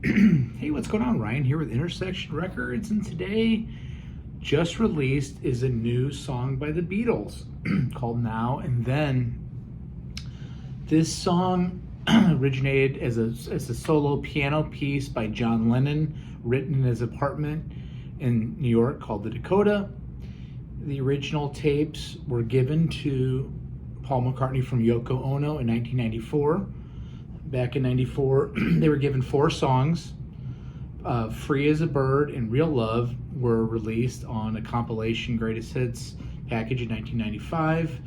Hey, what's going on? Ryan here with Intersection Records, and today just released is a new song by the Beatles called Now and Then. This song originated as a solo piano piece by John Lennon, written in his apartment in New York called the Dakota. The original tapes were given to Paul McCartney from Yoko Ono in 1994. Back in 94, they were given 4 songs. Free as a Bird and Real Love were released on a compilation Greatest Hits package in 1995,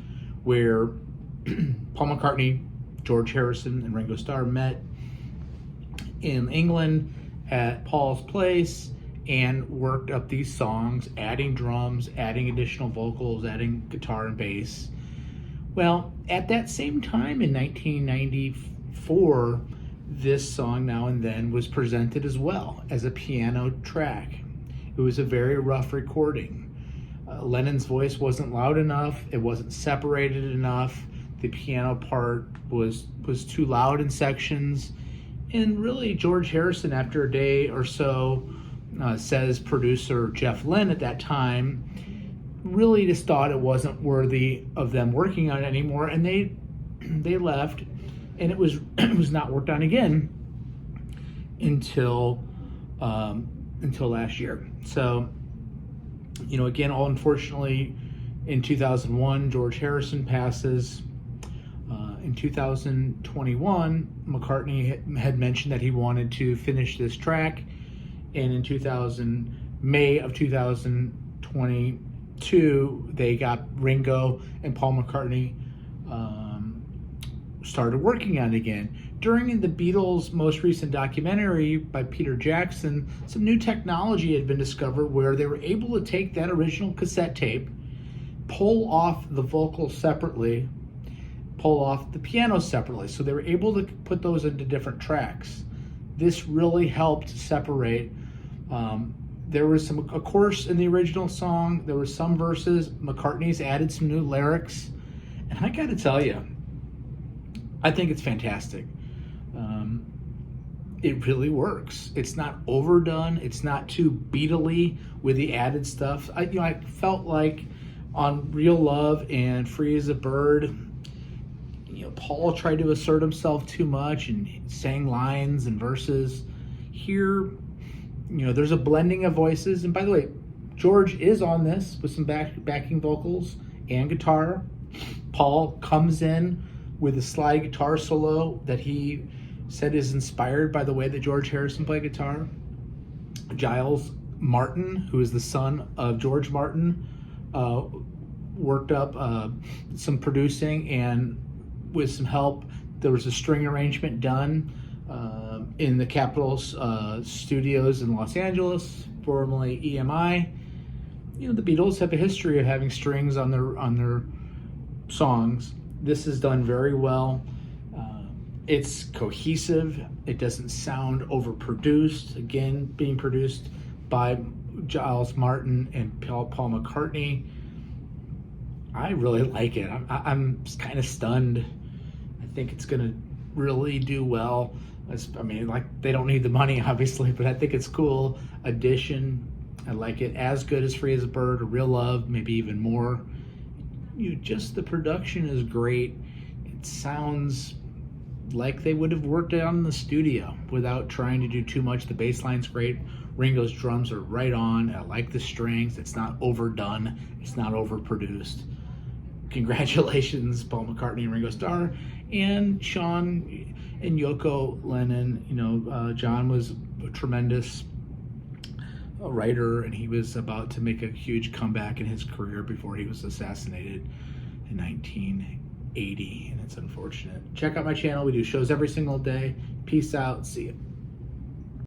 where Paul McCartney, George Harrison, and Ringo Starr met in England at Paul's place and worked up these songs, adding drums, adding additional vocals, adding guitar and bass. Well, at that same time in 1994, this song Now and Then was presented as well as a piano track. It was a very rough recording. Lennon's voice wasn't loud enough, it wasn't separated enough, the piano part was too loud in sections, and really George Harrison, after a day or so, says producer Jeff Lynne at that time really just thought it wasn't worthy of them working on it anymore, and they left. And it was not worked on again until last year. So, again, unfortunately, in 2001, George Harrison passes. In 2021, McCartney had mentioned that he wanted to finish this track, and in May of 2022, they got Ringo and Paul McCartney started working on it again. During the Beatles' most recent documentary by Peter Jackson, some new technology had been discovered where they were able to take that original cassette tape, pull off the vocals separately, pull off the piano separately. So they were able to put those into different tracks. This really helped separate. There was a chorus in the original song. There were some verses. McCartney's added some new lyrics. And I got to tell you, I think it's fantastic. It really works. It's not overdone. It's not too Beatle-y with the added stuff. I felt like on Real Love and Free as a Bird, Paul tried to assert himself too much and sang lines and verses. Here, there's a blending of voices. And by the way, George is on this with some backing vocals and guitar. Paul comes in with a slide guitar solo that he said is inspired by the way that George Harrison played guitar. Giles Martin, who is the son of George Martin, worked up some producing, and with some help, there was a string arrangement done in the Capitol Studios in Los Angeles, formerly EMI. The Beatles have a history of having strings on their songs. This is done very well. It's cohesive. It doesn't sound overproduced. Again, being produced by Giles Martin and Paul McCartney. I really like it. I'm kind of stunned. I think it's going to really do well. They don't need the money, obviously, but I think it's a cool addition. I like it. As good as Free as a Bird or Real Love, maybe even more. The production is great. It sounds like they would have worked it out in the studio without trying to do too much. The bass line's great. Ringo's drums are right on. I like the strings. It's not overdone. It's not overproduced. Congratulations, Paul McCartney and Ringo Starr, and Sean and Yoko Lennon. John was a tremendous writer, and he was about to make a huge comeback in his career before he was assassinated in 1980, and it's unfortunate. Check out my channel. We do shows every single day. Peace out. See you.